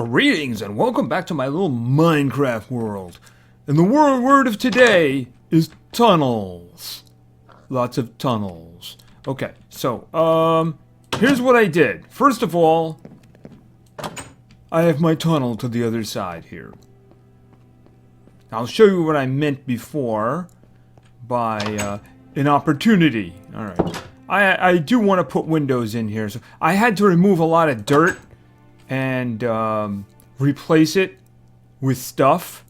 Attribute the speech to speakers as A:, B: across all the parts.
A: Greetings and welcome back to my little Minecraft world. And the word of today is tunnels. Lots of tunnels. Okay, so, here's what I did. First of all, I have my tunnel to the other side here. I'll show you what I meant before by, an opportunity. Alright. I do want to put windows in here. So I had to remove a lot of dirt and replace it with stuff.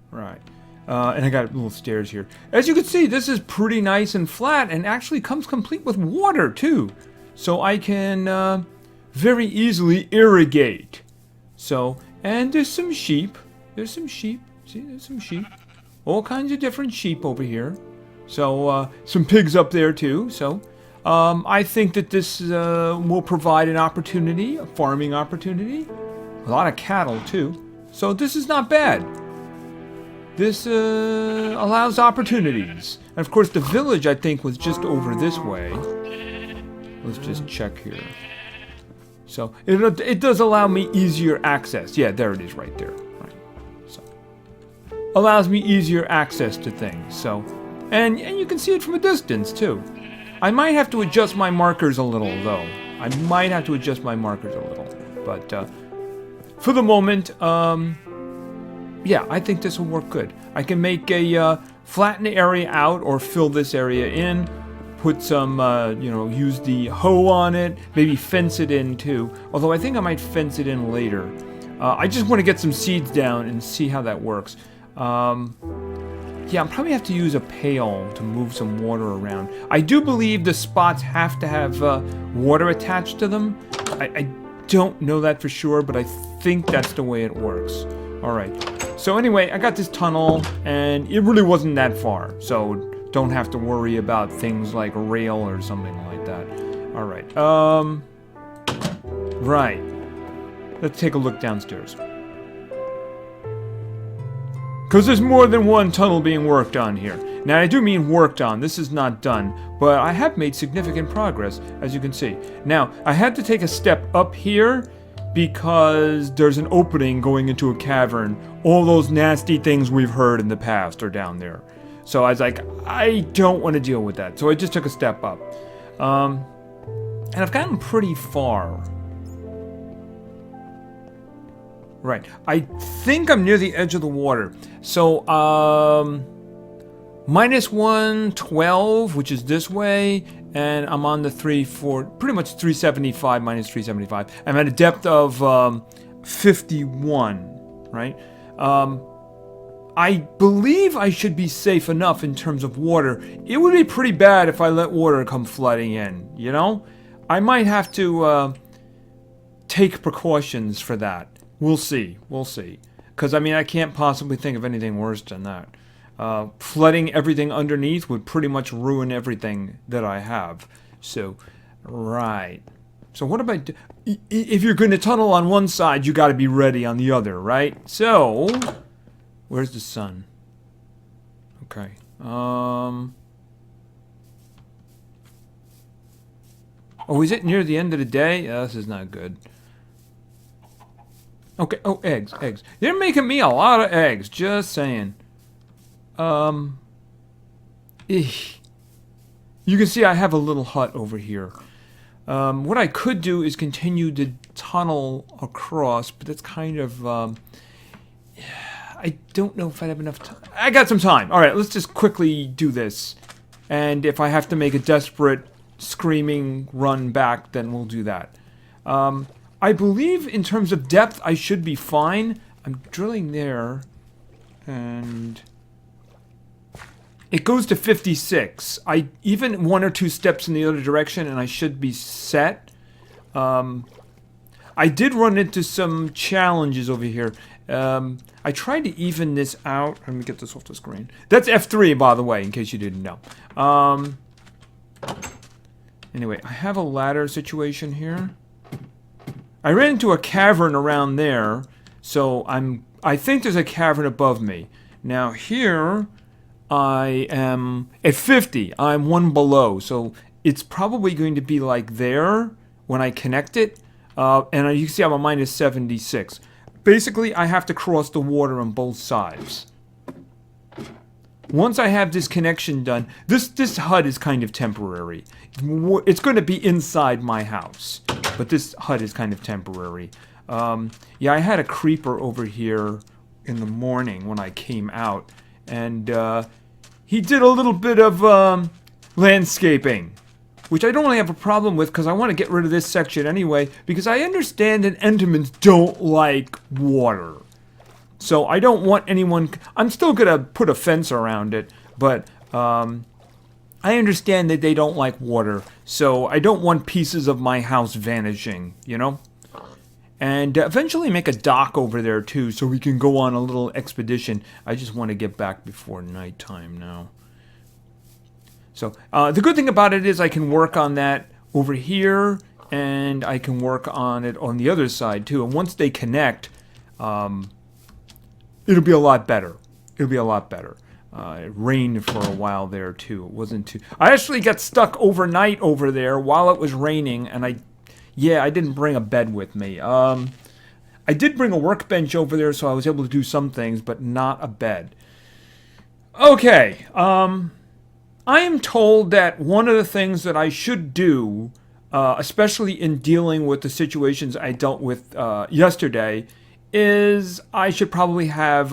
A: Right. And I got little stairs here. As you can see, this is pretty nice and flat and actually comes complete with water too. So I can very easily irrigate. So, and there's some sheep. There's some sheep. See, there's some sheep. All kinds of different sheep over here. So, some pigs up there too. So, I think that this will provide an opportunity, a farming opportunity. A lot of cattle too. So this is not bad. This allows opportunities. And of course the village, I think, was just over this way. Let's just check here. So it does allow me easier access. Yeah, there it is right there. Right. So allows me easier access to things. So and you can see it from a distance too. I might have to adjust my markers a little, though. I might have to adjust my markers a little. But, for the moment, yeah, I think this will work good. I can make a, flatten the area out or fill this area in. Put some, you know, use the hoe on it. Maybe fence it in, too. Although I think I might fence it in later. I just want to get some seeds down and see how that works. Yeah, I'll probably have to use a pail to move some water around. I do believe the spots have to have water attached to them. I don't know that for sure, but I think that's the way it works. Alright, so anyway, I got this tunnel, and it really wasn't that far. So don't have to worry about things like rail or something like that. Alright, right. Let's take a look downstairs. Because there's more than one tunnel being worked on here. Now, I do mean worked on. This is not done. But I have made significant progress, as you can see. Now, I had to take a step up here because there's an opening going into a cavern. All those nasty things we've heard in the past are down there. So I was like, I don't want to deal with that. So I just took a step up. And I've gotten pretty far. Right. I think I'm near the edge of the water. So, minus 112, which is this way, and I'm on the pretty much 375, minus 375. I'm at a depth of 51, right? I believe I should be safe enough in terms of water. It would be pretty bad if I let water come flooding in, you know? I might have to take precautions for that. We'll see. We'll see. Because, I mean, I can't possibly think of anything worse than that. Flooding everything underneath would pretty much ruin everything that I have. So, right. So what about... If you're going to tunnel on one side, you got to be ready on the other, right? So, where's the sun? Okay. Oh, is it near the end of the day? This is not good. Okay, oh, eggs. They're making me a lot of eggs, just saying. You can see I have a little hut over here. What I could do is continue to tunnel across, but that's kind of, I don't know if I have enough time. I got some time. Alright, let's just quickly do this. And if I have to make a desperate, screaming run back, then we'll do that. I believe in terms of depth, I should be fine. I'm drilling there, and it goes to 56. Even one or two steps in the other direction, and I should be set. I did run into some challenges over here. I tried to even this out. Let me get this off the screen. That's F3, by the way, in case you didn't know. Anyway, I have a ladder situation here. I ran into a cavern around there, so I think there's a cavern above me. Now here, I am at 50. I'm one below, so it's probably going to be like there when I connect it. And you can see I'm a minus 76. Basically, I have to cross the water on both sides. Once I have this connection done, this hut is kind of temporary. It's going to be inside my house, but this hut is kind of temporary. Yeah, I had a creeper over here in the morning when I came out, and he did a little bit of landscaping, which I don't really have a problem with because I want to get rid of this section anyway, because I understand that Endermans don't like water. So I don't want anyone... I'm still going to put a fence around it, but I understand that they don't like water, so I don't want pieces of my house vanishing, you know? And eventually make a dock over there too, so we can go on a little expedition. I just want to get back before nighttime now. So the good thing about it is I can work on that over here, and I can work on it on the other side too. And once they connect, it'll be a lot better. It'll be a lot better. It rained for a while there too. It wasn't too... I actually got stuck overnight over there while it was raining, and I didn't bring a bed with me. I did bring a workbench over there, so I was able to do some things, but not a bed. Okay, I am told that one of the things that I should do, especially in dealing with the situations I dealt with yesterday, is I should probably have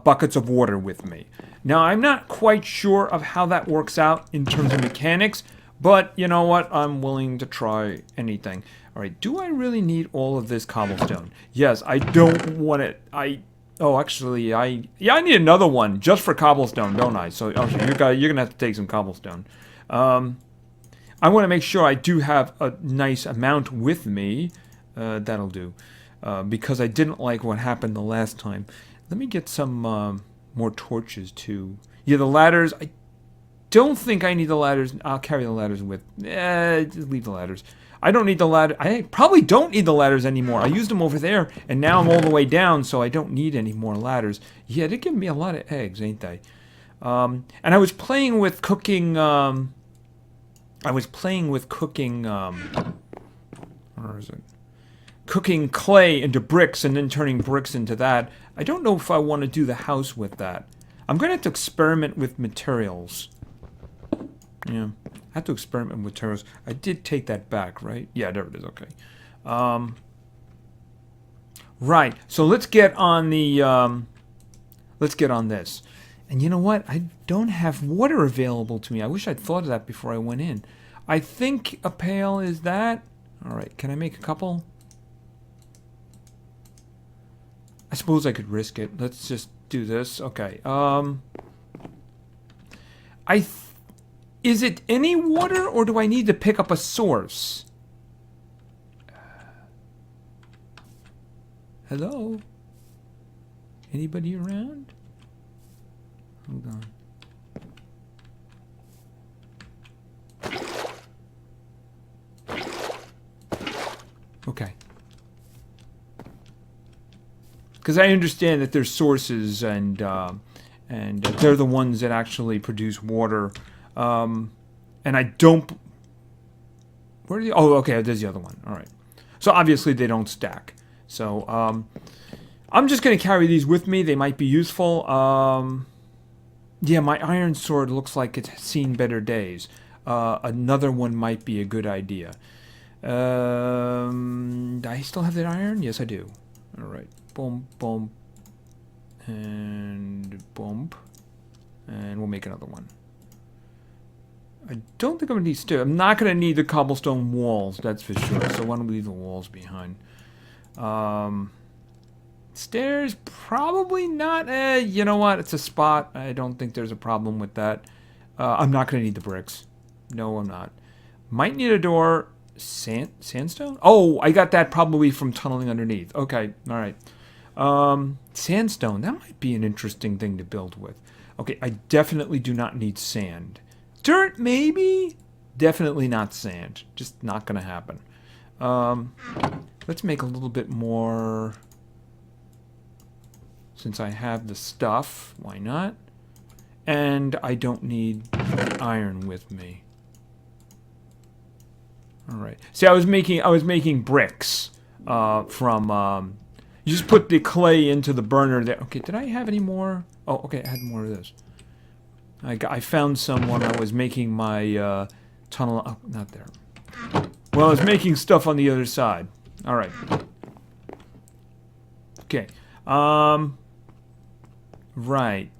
A: buckets of water with me. Now, I'm not quite sure of how that works out in terms of mechanics, but you know what? I'm willing to try anything. All right, do I really need all of this cobblestone? Yes, I don't want it. Oh, actually, I need another one just for cobblestone, don't I? So, okay, you're gonna have to take some cobblestone. I want to make sure I do have a nice amount with me. That'll do. Because I didn't like what happened the last time. Let me get some more torches too. Yeah, the ladders. I don't think I need the ladders. I'll carry the ladders with. Just leave the ladders. I don't need the ladder. I probably don't need the ladders anymore. I used them over there, and now I'm all the way down, so I don't need any more ladders. Yeah, they give me a lot of eggs, ain't they? And I was playing with cooking. Where is it? Cooking clay into bricks and then turning bricks into that. I don't know if I want to do the house with that. I'm going to have to experiment with materials. Yeah, I have to experiment with materials. I did take that back, right? Yeah, there it is. Okay. Right. So let's get on the. Let's get on this. And you know what? I don't have water available to me. I wish I'd thought of that before I went in. I think a pail is that. All right. Can I make a couple? I suppose I could risk it. Let's just do this. Okay. Is it any water, or do I need to pick up a source? Hello? Anybody around? Hold on. Okay. Because I understand that there's sources, and they're the ones that actually produce water. And I don't... Where are the... Oh, okay, there's the other one. All right. So obviously they don't stack. So I'm just going to carry these with me. They might be useful. Yeah, my iron sword looks like it's seen better days. Another one might be a good idea. Do I still have that iron? Yes, I do. All right. Boom, boom, and boom. And we'll make another one. I don't think I'm going to need stairs. I'm not going to need the cobblestone walls, that's for sure. So why don't we leave the walls behind? Stairs, probably not. You know what? It's a spot. I don't think there's a problem with that. I'm not going to need the bricks. No, I'm not. Might need a door. Sandstone? Oh, I got that probably from tunneling underneath. Okay, all right. Sandstone, that might be an interesting thing to build with. Okay, I definitely do not need sand. Dirt, maybe? Definitely not sand. Just not going to happen. Let's make a little bit more. Since I have the stuff, why not? And I don't need the iron with me. All right. See, I was making bricks. you just put the clay into the burner there. Okay, did I have any more? Oh, okay, I had more of this. I found some when I was making my tunnel. Oh, not there. Well, I was making stuff on the other side. All right. Okay. Right.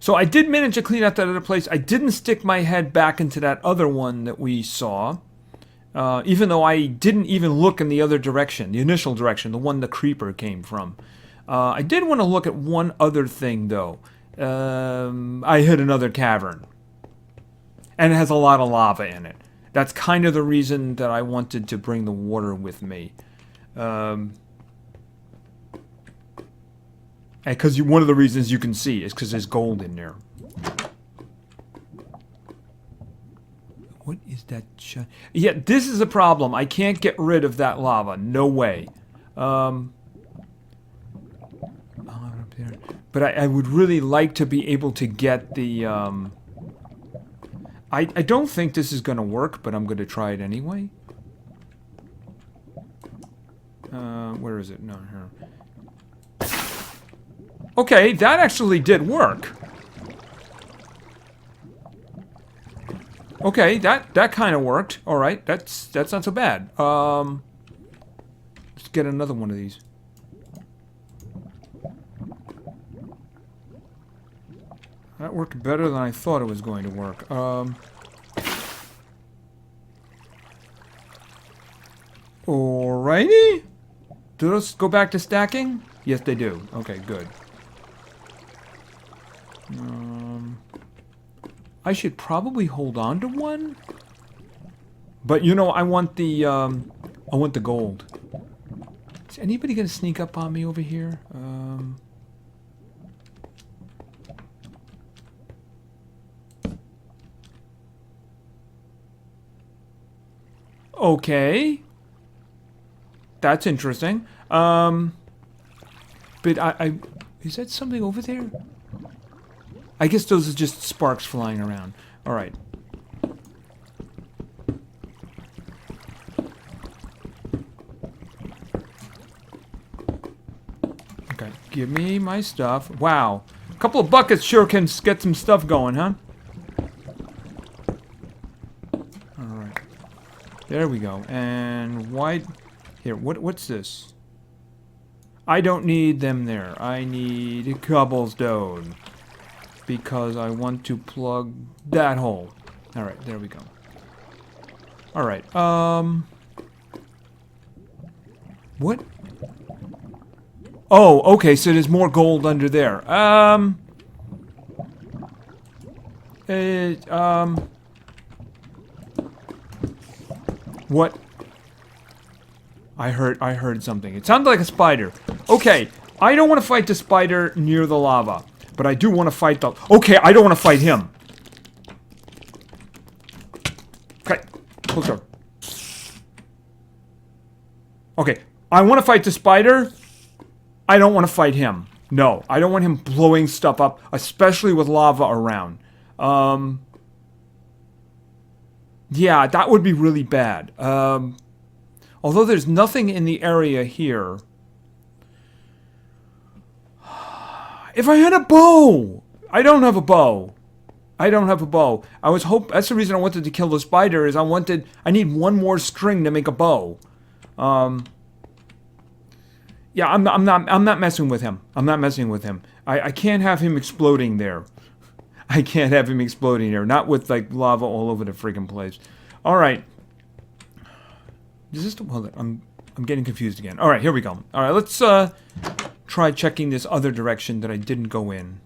A: So I did manage to clean out that other place. I didn't stick my head back into that other one that we saw. Even though I didn't even look in the other direction, the initial direction, the one the creeper came from. I did want to look at one other thing, though. I hit another cavern. And it has a lot of lava in it. That's kind of the reason that I wanted to bring the water with me. Because one of the reasons you can see is because there's gold in there. What is that? Yeah, this is a problem. I can't get rid of that lava. No way. Up there. But I would really like to be able to get the... I don't think this is going to work, but I'm going to try it anyway. Where is it? No, here. Okay, that actually did work. Okay, that kind of worked. All right, that's not so bad. Let's get another one of these. That worked better than I thought it was going to work. Alrighty. Do those go back to stacking? Yes, they do. Okay, good. I should probably hold on to one. But you know, I want the gold. Is anybody gonna sneak up on me over here? Okay. That's interesting. But is that something over there? I guess those are just sparks flying around. Alright. Okay, give me my stuff. Wow. A couple of buckets sure can get some stuff going, huh? Alright. There we go. And why... Here, what's this? I don't need them there. I need cobblestone. Because I want to plug that hole. Alright, there we go. Alright, what? Oh, okay, so there's more gold under there. What? I heard something. It sounded like a spider. Okay, I don't want to fight the spider near the lava. But I do want to fight the... Okay, I don't want to fight him. Okay, close door. Okay, I want to fight the spider. I don't want to fight him. No, I don't want him blowing stuff up, especially with lava around. Yeah, that would be really bad. Although there's nothing in the area here... If I had a bow! I don't have a bow. I don't have a bow. That's the reason I wanted to kill the spider, is I need one more string to make a bow. Yeah, I'm not messing with him. I'm not messing with him. I can't have him exploding there. I can't have him exploding there. Not with, like, lava all over the freaking place. Alright. Is this hold on, I'm getting confused again. Alright, here we go. Alright, let's, try checking this other direction that I didn't go in.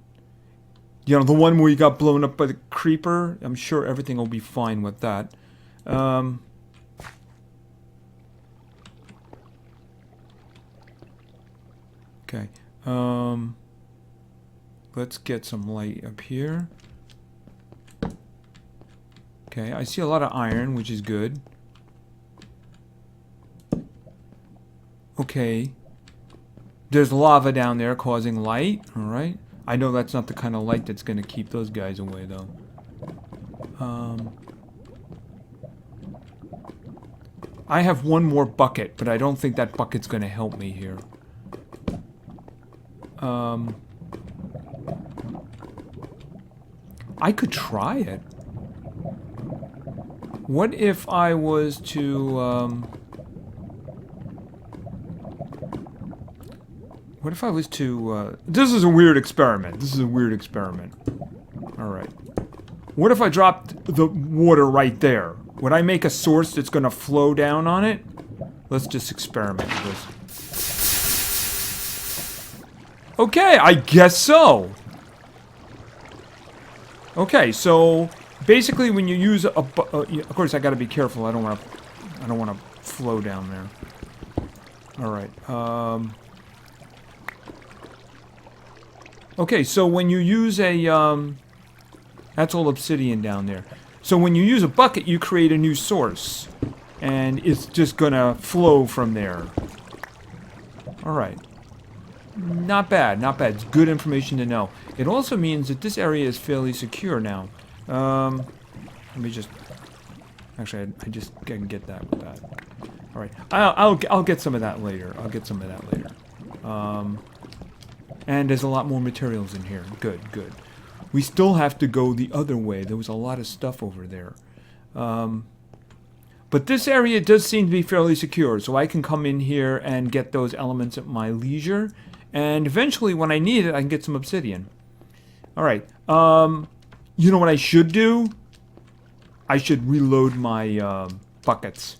A: You know, the one where you got blown up by the creeper. I'm sure everything will be fine with that. Okay. Let's get some light up here. Okay, I see a lot of iron, which is good. Okay. There's lava down there causing light. Alright. I know that's not the kind of light that's going to keep those guys away, though. I have one more bucket, but I don't think that bucket's going to help me here. I could try it. What if I was to, what if I was to, this is a weird experiment. This is a weird experiment. Alright. What if I dropped the water right there? Would I make a source that's going to flow down on it? Let's just experiment with this. Okay, I guess so. Okay, so basically when you use a of course I got to be careful. I don't want to flow down there. All right. Okay, so when you use a that's all obsidian down there. So when you use a bucket, you create a new source, and it's just gonna flow from there. All right. Not bad, not bad. It's good information to know. It also means that this area is fairly secure now. Let me just... Actually, I just can get that with that. All right. I'll get some of that later. I'll get some of that later. And there's a lot more materials in here. Good, good. We still have to go the other way. There was a lot of stuff over there. But this area does seem to be fairly secure, so I can come in here and get those elements at my leisure. And eventually, when I need it, I can get some obsidian. Alright. You know what I should do? I should reload my buckets.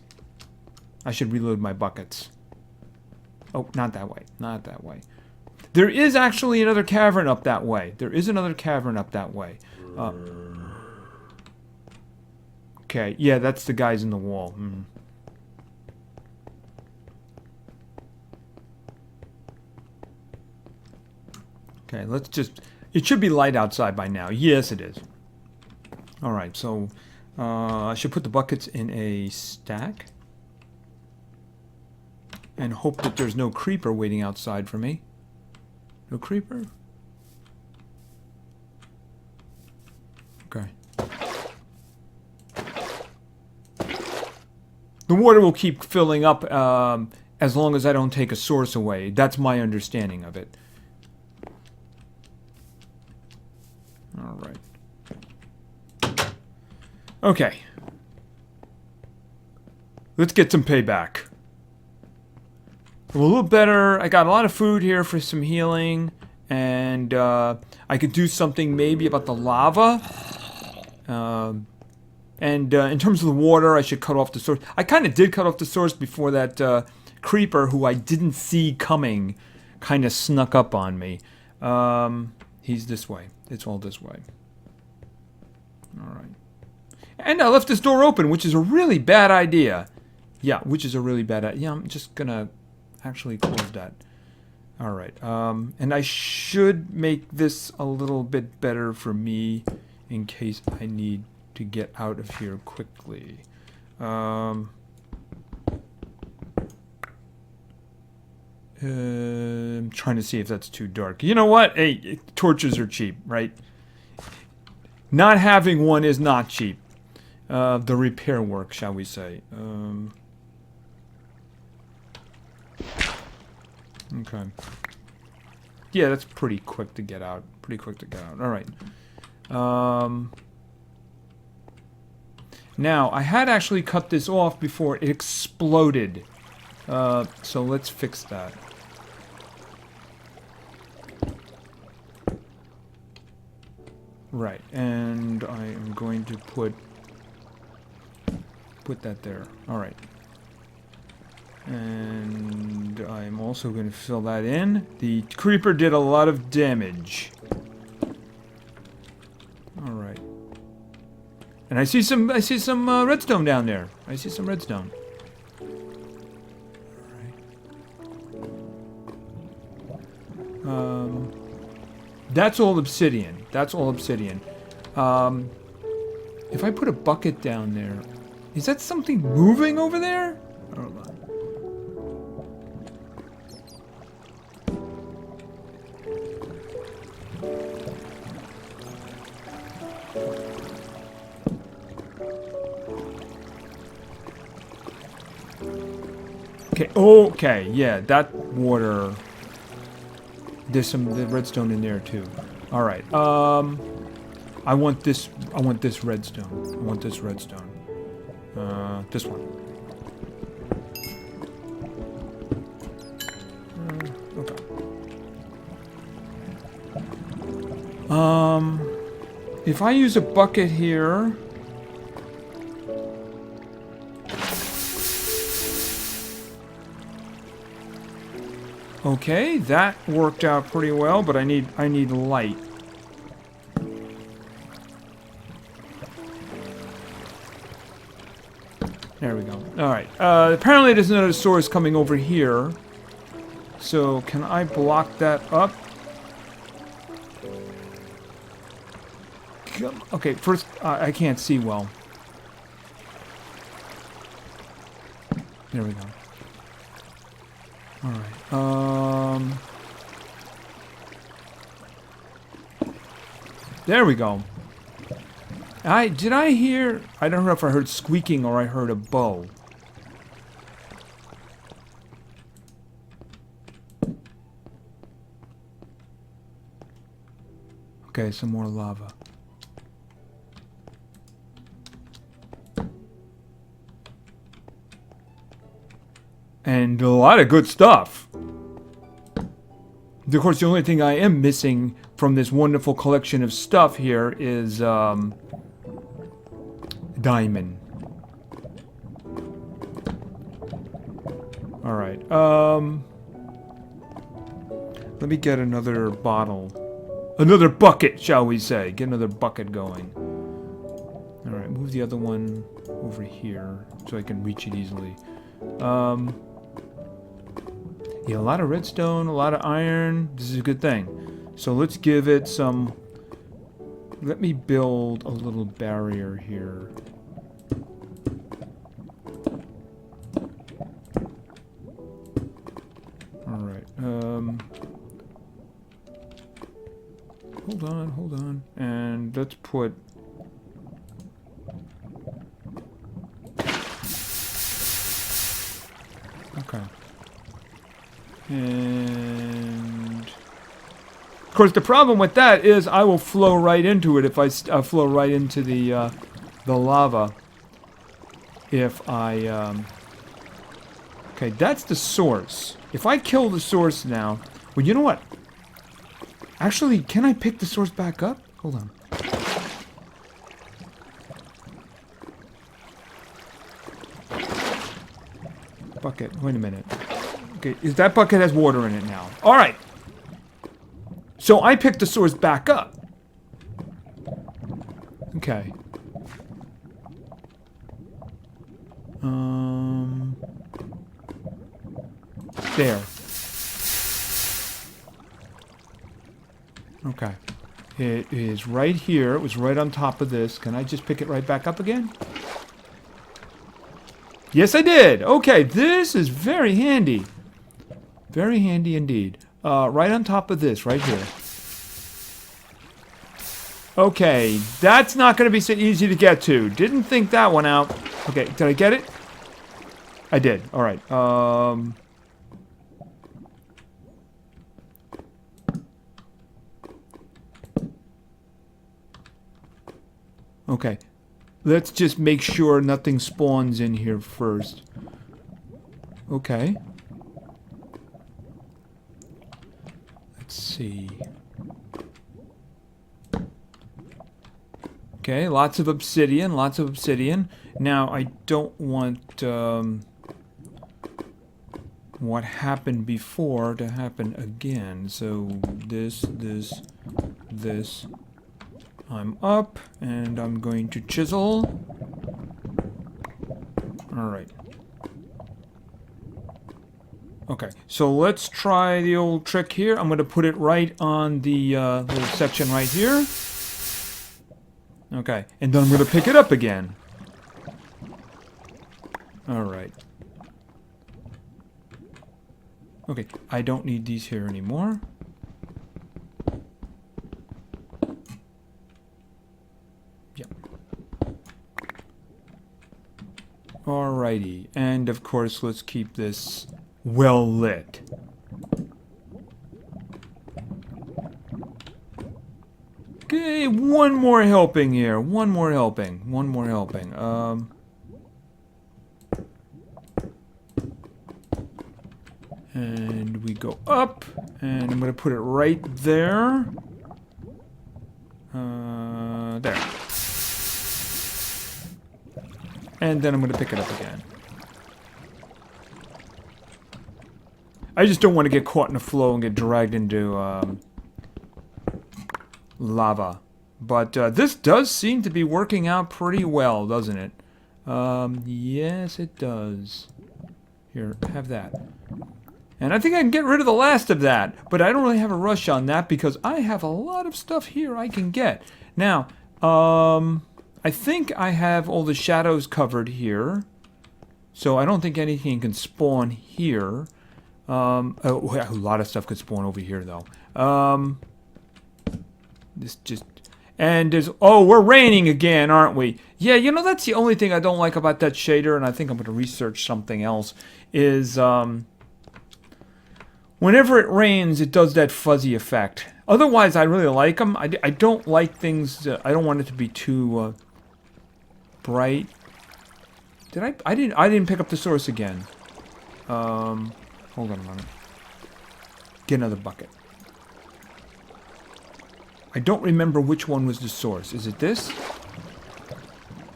A: I should reload my buckets. Oh, not that way. Not that way. There is actually another cavern up that way. There is another cavern up that way. Okay, yeah, that's the guys in the wall. Okay, let's just... It should be light outside by now. Yes, it is. Alright, so... I should put the buckets in a stack. And hope that there's no creeper waiting outside for me. No creeper? Okay. The water will keep filling up as long as I don't take a source away. That's my understanding of it. Alright. Okay. Let's get some payback. I'm a little better. I got a lot of food here for some healing. And I could do something maybe about the lava. And in terms of the water, I should cut off the source. I kind of did cut off the source before that creeper, who I didn't see coming, kind of snuck up on me. He's this way. It's all this way. Alright. And I left this door open, which is a really bad idea. Yeah, which is a really bad idea. Yeah, I'm just gonna actually close that. Alright. And I should make this a little bit better for me in case I need to get out of here quickly. I'm trying to see if that's too dark. You know what? Hey, torches are cheap, right? Not having one is not cheap. The repair work, shall we say. Okay. Yeah, that's pretty quick to get out. Pretty quick to get out. Alright. Now, I had actually cut this off before it exploded. So let's fix that. Right, and I am going to put that there. Alright. And I'm also going to fill that in. The creeper did a lot of damage. Alright. And I see some redstone down there. I see some redstone. Alright. That's all obsidian. That's all obsidian. If I put a bucket down there, is that something moving over there? Hold on. Okay, yeah, that water. There's some redstone in there too. All right. I want this redstone. I want this redstone. This one. Okay. If I use a bucket here. Okay, that worked out pretty well, but I need light. There we go. Alright. Apparently there's another source coming over here. So, can I block that up? Okay, first, I can't see well. There we go. Alright. There we go. Did I hear... I don't know if I heard squeaking or I heard a bow. Okay, some more lava. And a lot of good stuff. Of course, the only thing I am missing from this wonderful collection of stuff here is, diamond. Alright, let me get another bottle. Another bucket, shall we say. Get another bucket going. Alright, move the other one over here so I can reach it easily. Yeah, a lot of redstone, a lot of iron. This is a good thing. So let's give it some... Let me build a little barrier here. Alright, hold on. And let's put... Okay. And... Of course, the problem with that is I will flow right into it if I flow right into the lava. If I... Okay, that's the source. If I kill the source now... Well, you know what? Actually, can I pick the source back up? Hold on. Bucket. Wait a minute. Okay, that bucket has water in it now. Alright. So I picked the source back up. Okay. There. Okay. It is right here. It was right on top of this. Can I just pick it right back up again? Yes, I did. Okay, this is very handy. Very handy indeed. Right on top of this, right here. Okay, that's not going to be so easy to get to. Didn't think that one out. Okay, did I get it? I did. All right. Okay. Let's just make sure nothing spawns in here first. Okay. Let's see. Okay, lots of obsidian, lots of obsidian. Now, I don't want what happened before to happen again. So, this. I'm up, and I'm going to chisel. Alright. Okay, so let's try the old trick here. I'm going to put it right on the little section right here. Okay, and then I'm going to pick it up again. Alright. Okay, I don't need these here anymore. Alrighty, and of course let's keep this well lit. Okay, one more helping here. One more helping. And we go up, and I'm gonna put it right there. There. And then I'm gonna pick it up again. I just don't want to get caught in the flow and get dragged into, lava. But this does seem to be working out pretty well, doesn't it? Yes, it does. Here, have that. And I think I can get rid of the last of that. But I don't really have a rush on that because I have a lot of stuff here I can get. Now, I think I have all the shadows covered here. So I don't think anything can spawn here. Oh, a lot of stuff could spawn over here, though. This just... And there's... Oh, we're raining again, aren't we? Yeah, you know, that's the only thing I don't like about that shader, and I think I'm going to research something else, is, whenever it rains, it does that fuzzy effect. Otherwise, I really like them. I don't like things... I don't want it to be too, bright. Did I didn't pick up the source again. Hold on a moment. Get another bucket. I don't remember which one was the source. Is it this?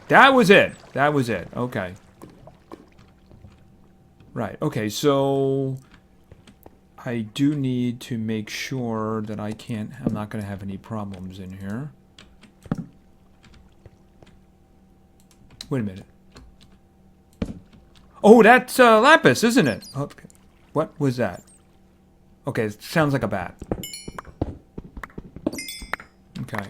A: That was it. That was it. Okay. Right. Okay, so... I do need to make sure that I'm not going to have any problems in here. Wait a minute. Oh, that's lapis, isn't it? Okay. What was that? Okay, it sounds like a bat. Okay.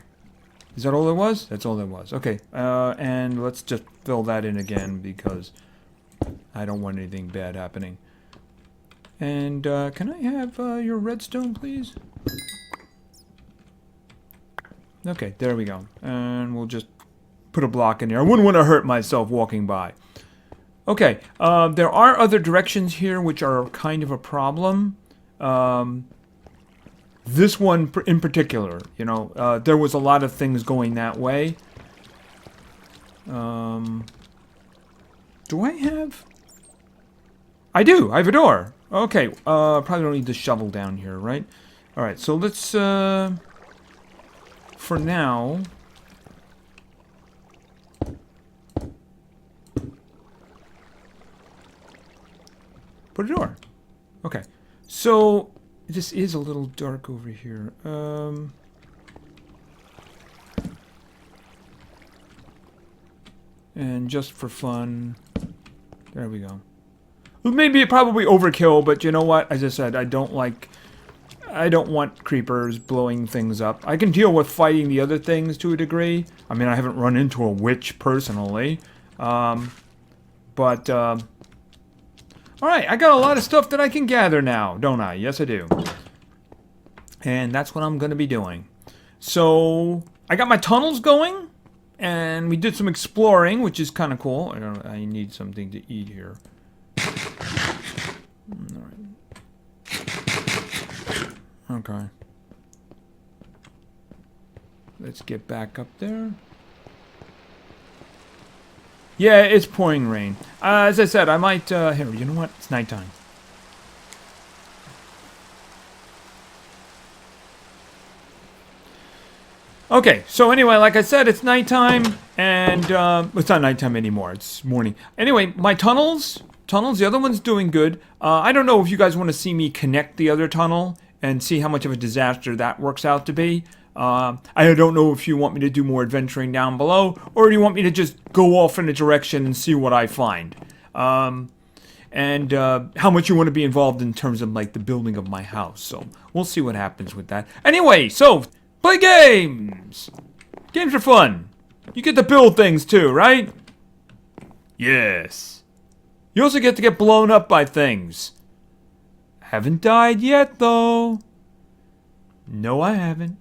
A: Is that all there was? That's all there was. Okay, and let's just fill that in again because I don't want anything bad happening. And, can I have your redstone, please? Okay, there we go. And we'll just put a block in there. I wouldn't want to hurt myself walking by. Okay, there are other directions here which are kind of a problem. This one in particular, you know, there was a lot of things going that way. Do I have... I do! I have a door! Okay, probably don't need the shovel down here, right? Alright, so let's, for now... put a door. Okay. So, this is a little dark over here. And just for fun... There we go. Maybe probably overkill, but you know what? As I said, I don't want creepers blowing things up. I can deal with fighting the other things to a degree. I mean, I haven't run into a witch personally. But, alright, I got a lot of stuff that I can gather now, don't I? Yes, I do. And that's what I'm going to be doing. So, I got my tunnels going, and we did some exploring, which is kind of cool. I need something to eat here. Alright. Okay. Let's get back up there. Yeah, it's pouring rain. As I said, I might, here, you know what? It's nighttime. Okay, so anyway, like I said, it's nighttime, and, it's not nighttime anymore, it's morning. Anyway, my tunnels, the other one's doing good. I don't know if you guys want to see me connect the other tunnel and see how much of a disaster that works out to be. I don't know if you want me to do more adventuring down below, or do you want me to just go off in a direction and see what I find? And how much you want to be involved in terms of, like, the building of my house. So, we'll see what happens with that. Anyway, so, play games! Games are fun. You get to build things too, right? Yes. You also get to get blown up by things. Haven't died yet, though. No, I haven't.